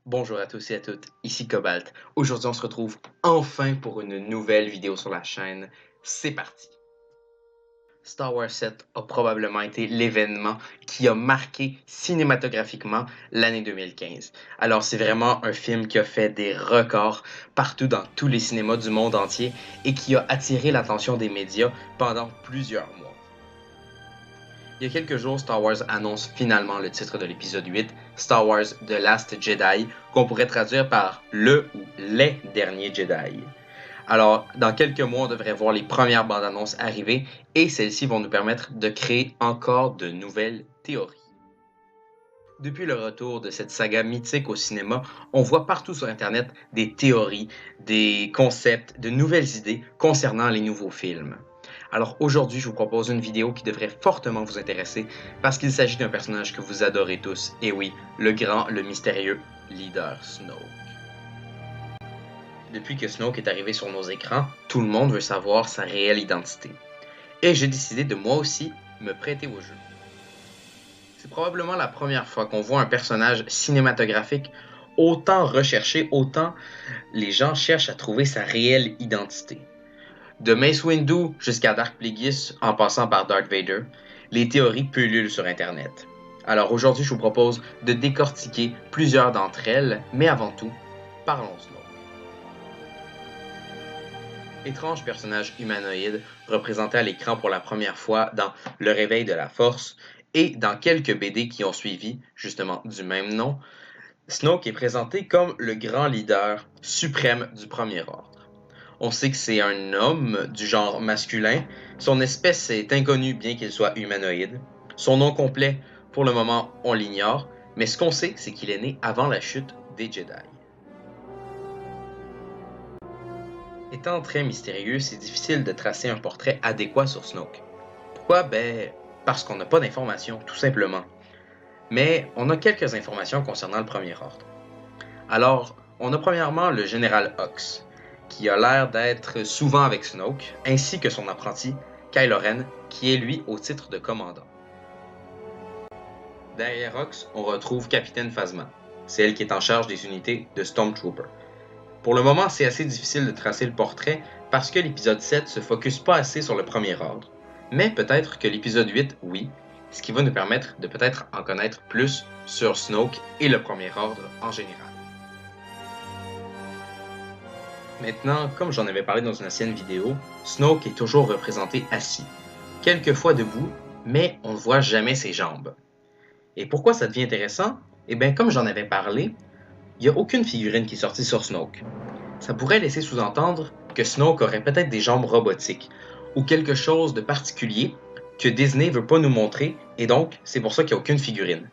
Bonjour à tous et à toutes, ici Cobalt. Aujourd'hui, on se retrouve enfin pour une nouvelle vidéo sur la chaîne. C'est parti! Star Wars 7 a probablement été l'événement qui a marqué cinématographiquement l'année 2015. Alors, c'est vraiment un film qui a fait des records partout dans tous les cinémas du monde entier et qui a attiré l'attention des médias pendant plusieurs mois. Il y a quelques jours, Star Wars annonce finalement le titre de l'épisode 8, Star Wars The Last Jedi, qu'on pourrait traduire par le ou les derniers Jedi. Alors, dans quelques mois, on devrait voir les premières bandes annonces arriver et celles-ci vont nous permettre de créer encore de nouvelles théories. Depuis le retour de cette saga mythique au cinéma, on voit partout sur Internet des théories, des concepts, de nouvelles idées concernant les nouveaux films. Alors aujourd'hui, je vous propose une vidéo qui devrait fortement vous intéresser parce qu'il s'agit d'un personnage que vous adorez tous. Et oui, le grand, le mystérieux leader Snoke. Depuis que Snoke est arrivé sur nos écrans, tout le monde veut savoir sa réelle identité. Et j'ai décidé de moi aussi me prêter au jeu. C'est probablement la première fois qu'on voit un personnage cinématographique autant recherché, autant les gens cherchent à trouver sa réelle identité. De Mace Windu jusqu'à Darth Plagueis en passant par Darth Vader, les théories pullulent sur Internet. Alors aujourd'hui, je vous propose de décortiquer plusieurs d'entre elles, mais avant tout, parlons Snoke. Étrange personnage humanoïde représenté à l'écran pour la première fois dans Le Réveil de la Force et dans quelques BD qui ont suivi, justement du même nom, Snoke est présenté comme le grand leader suprême du Premier Ordre. On sait que c'est un homme du genre masculin. Son espèce est inconnue bien qu'il soit humanoïde. Son nom complet, pour le moment, on l'ignore. Mais ce qu'on sait, c'est qu'il est né avant la chute des Jedi. Étant très mystérieux, c'est difficile de tracer un portrait adéquat sur Snoke. Pourquoi? Parce qu'on n'a pas d'informations, tout simplement. Mais on a quelques informations concernant le Premier Ordre. Alors, on a premièrement le général Hux, qui a l'air d'être souvent avec Snoke, ainsi que son apprenti, Kylo Ren, qui est lui au titre de commandant. Derrière Hux, on retrouve Capitaine Phasma. C'est elle qui est en charge des unités de Stormtrooper. Pour le moment, c'est assez difficile de tracer le portrait parce que l'épisode 7 se focus pas assez sur le Premier Ordre. Mais peut-être que l'épisode 8, oui, ce qui va nous permettre de peut-être en connaître plus sur Snoke et le Premier Ordre en général. Maintenant, comme j'en avais parlé dans une ancienne vidéo, Snoke est toujours représenté assis, quelquefois debout, mais on ne voit jamais ses jambes. Et pourquoi ça devient intéressant? Eh bien, comme j'en avais parlé, il n'y a aucune figurine qui est sortie sur Snoke. Ça pourrait laisser sous-entendre que Snoke aurait peut-être des jambes robotiques, ou quelque chose de particulier que Disney veut pas nous montrer, et donc c'est pour ça qu'il n'y a aucune figurine.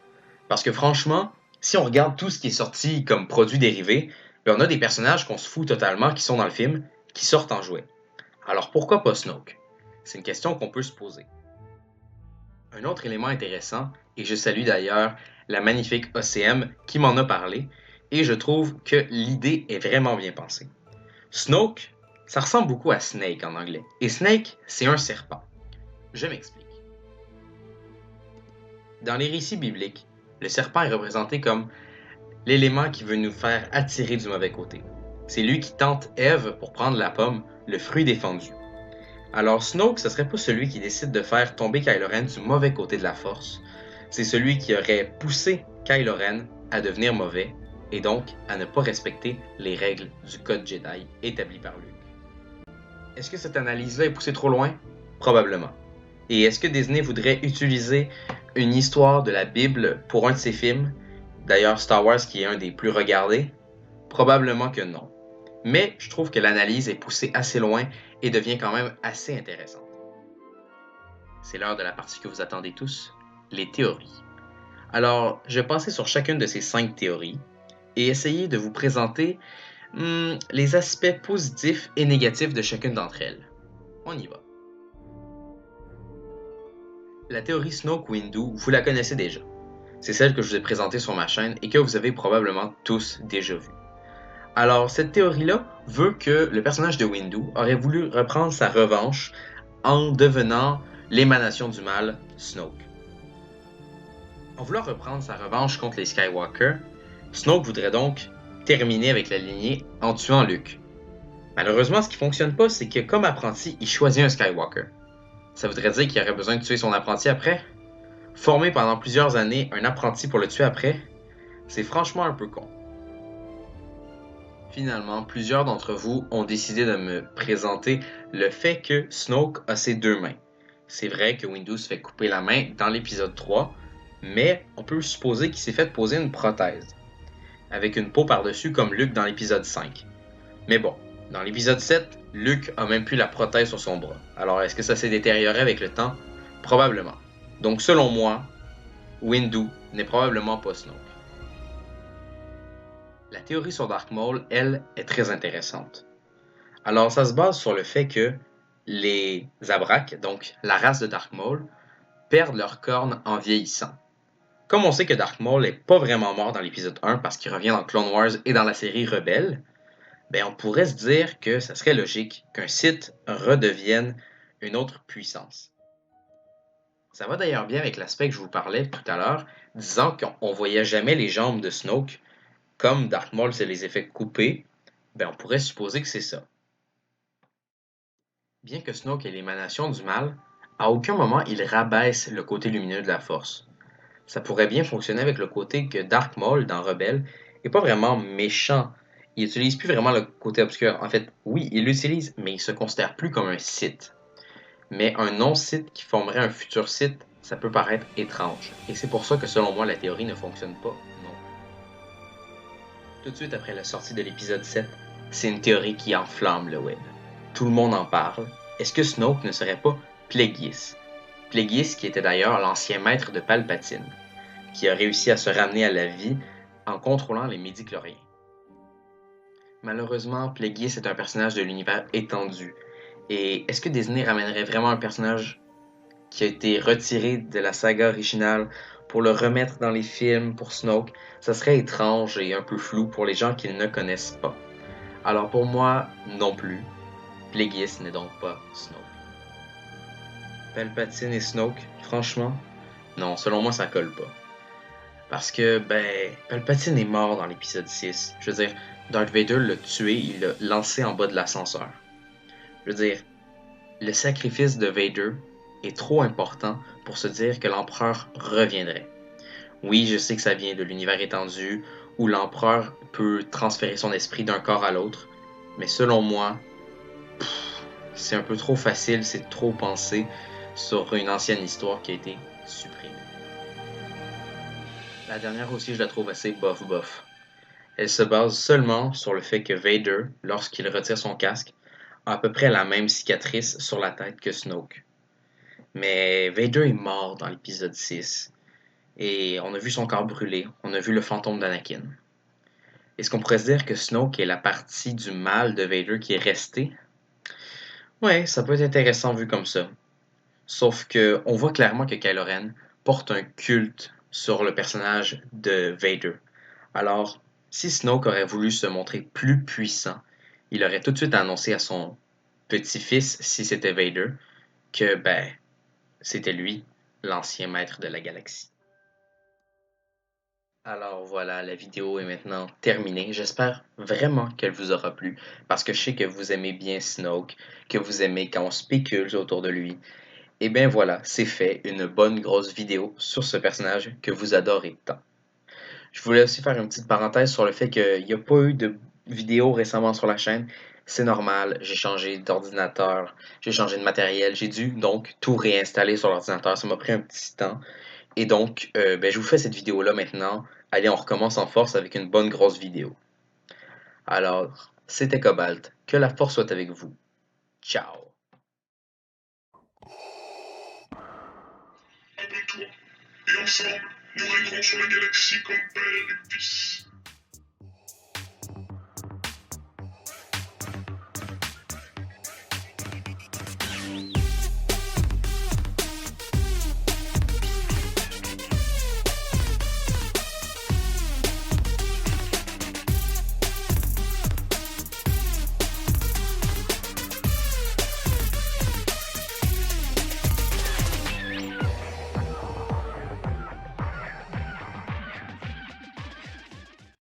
Parce que franchement, si on regarde tout ce qui est sorti comme produit dérivé, on a des personnages qu'on se fout totalement qui sont dans le film, qui sortent en jouet. Alors pourquoi pas Snoke? C'est une question qu'on peut se poser. Un autre élément intéressant, et je salue d'ailleurs la magnifique OCM qui m'en a parlé, et je trouve que l'idée est vraiment bien pensée. Snoke, ça ressemble beaucoup à Snake en anglais, et Snake, c'est un serpent. Je m'explique. Dans les récits bibliques, le serpent est représenté comme l'élément qui veut nous faire attirer du mauvais côté. C'est lui qui tente Ève pour prendre la pomme, le fruit défendu. Alors Snoke, ce serait pas celui qui décide de faire tomber Kylo Ren du mauvais côté de la Force. C'est celui qui aurait poussé Kylo Ren à devenir mauvais et donc à ne pas respecter les règles du code Jedi établi par Luke. Est-ce que cette analyse-là est poussée trop loin? Probablement. Et est-ce que Disney voudrait utiliser une histoire de la Bible pour un de ses films? D'ailleurs, Star Wars qui est un des plus regardés? Probablement que non. Mais je trouve que l'analyse est poussée assez loin et devient quand même assez intéressante. C'est l'heure de la partie que vous attendez tous, les théories. Alors, je vais passer sur chacune de ces 5 théories et essayer de vous présenter les aspects positifs et négatifs de chacune d'entre elles. On y va. La théorie Snoke-Windu, vous la connaissez déjà. C'est celle que je vous ai présentée sur ma chaîne et que vous avez probablement tous déjà vue. Alors, cette théorie-là veut que le personnage de Windu aurait voulu reprendre sa revanche en devenant l'émanation du mal, Snoke. En voulant reprendre sa revanche contre les Skywalker, Snoke voudrait donc terminer avec la lignée en tuant Luke. Malheureusement, ce qui fonctionne pas, c'est que comme apprenti, il choisit un Skywalker. Ça voudrait dire qu'il aurait besoin de tuer son apprenti après? Former pendant plusieurs années un apprenti pour le tuer après? C'est franchement un peu con. Finalement, plusieurs d'entre vous ont décidé de me présenter le fait que Snoke a ses deux mains. C'est vrai que Windu se fait couper la main dans l'épisode 3, mais on peut supposer qu'il s'est fait poser une prothèse, avec une peau par-dessus comme Luke dans l'épisode 5. Mais bon, dans l'épisode 7, Luke a même plus la prothèse sur son bras. Alors est-ce que ça s'est détérioré avec le temps? Probablement. Donc selon moi, Windu n'est probablement pas Snoke. La théorie sur Dark Maul, elle, est très intéressante. Alors ça se base sur le fait que les Zabrak, donc la race de Dark Maul, perdent leurs cornes en vieillissant. Comme on sait que Dark Maul n'est pas vraiment mort dans l'épisode 1 parce qu'il revient dans Clone Wars et dans la série Rebelle, ben on pourrait se dire que ça serait logique qu'un Sith redevienne une autre puissance. Ça va d'ailleurs bien avec l'aspect que je vous parlais tout à l'heure, disant qu'on voyait jamais les jambes de Snoke, comme Dark Maul se les a fait couper, ben on pourrait supposer que c'est ça. Bien que Snoke est l'émanation du mal, à aucun moment il rabaisse le côté lumineux de la Force. Ça pourrait bien fonctionner avec le côté que Dark Maul dans Rebelle est pas vraiment méchant. Il utilise plus vraiment le côté obscur. En fait, oui, il l'utilise, mais il se considère plus comme un Sith. Mais un non-Sith qui formerait un futur Sith, ça peut paraître étrange. Et c'est pour ça que selon moi, la théorie ne fonctionne pas non. Tout de suite après la sortie de l'épisode 7, c'est une théorie qui enflamme le web. Tout le monde en parle. Est-ce que Snoke ne serait pas Plagueis? Plagueis qui était d'ailleurs l'ancien maître de Palpatine, qui a réussi à se ramener à la vie en contrôlant les midi-chloriens. Malheureusement, Plagueis est un personnage de l'univers étendu. Et est-ce que Disney ramènerait vraiment un personnage qui a été retiré de la saga originale pour le remettre dans les films pour Snoke? Ça serait étrange et un peu flou pour les gens qui ne connaissent pas. Alors pour moi, non plus. Plagueis n'est donc pas Snoke. Palpatine et Snoke, franchement, non, selon moi ça colle pas. Parce que, ben, Palpatine est mort dans l'épisode 6. Je veux dire, Darth Vader l'a tué, il l'a lancé en bas de l'ascenseur. Je veux dire, le sacrifice de Vader est trop important pour se dire que l'empereur reviendrait. Oui, je sais que ça vient de l'univers étendu, où l'empereur peut transférer son esprit d'un corps à l'autre, mais selon moi, c'est un peu trop facile, c'est trop pensé sur une ancienne histoire qui a été supprimée. La dernière aussi, je la trouve assez bof. Elle se base seulement sur le fait que Vader, lorsqu'il retire son casque, a à peu près la même cicatrice sur la tête que Snoke. Mais Vader est mort dans l'épisode 6, et on a vu son corps brûler, on a vu le fantôme d'Anakin. Est-ce qu'on pourrait se dire que Snoke est la partie du mal de Vader qui est restée? Ouais, ça peut être intéressant vu comme ça. Sauf que on voit clairement que Kylo Ren porte un culte sur le personnage de Vader. Alors, si Snoke aurait voulu se montrer plus puissant, il aurait tout de suite annoncé à son petit-fils, si c'était Vader, que ben, c'était lui, l'ancien maître de la galaxie. Alors voilà, la vidéo est maintenant terminée. J'espère vraiment qu'elle vous aura plu, parce que je sais que vous aimez bien Snoke, que vous aimez quand on spécule autour de lui. Et bien voilà, c'est fait, une bonne grosse vidéo sur ce personnage que vous adorez tant. Je voulais aussi faire une petite parenthèse sur le fait qu'il n'y a pas eu de vidéo récemment sur la chaîne. C'est normal, j'ai changé d'ordinateur, j'ai changé de matériel, j'ai dû donc tout réinstaller sur l'ordinateur. Ça m'a pris un petit temps. Et donc, ben, je vous fais cette vidéo-là maintenant. Allez, on recommence en force avec une bonne grosse vidéo. Alors, c'était Cobalt. Que la force soit avec vous. Ciao. Abonne-toi, et ensemble, nous régnerons sur la galaxie comme belle et puissante.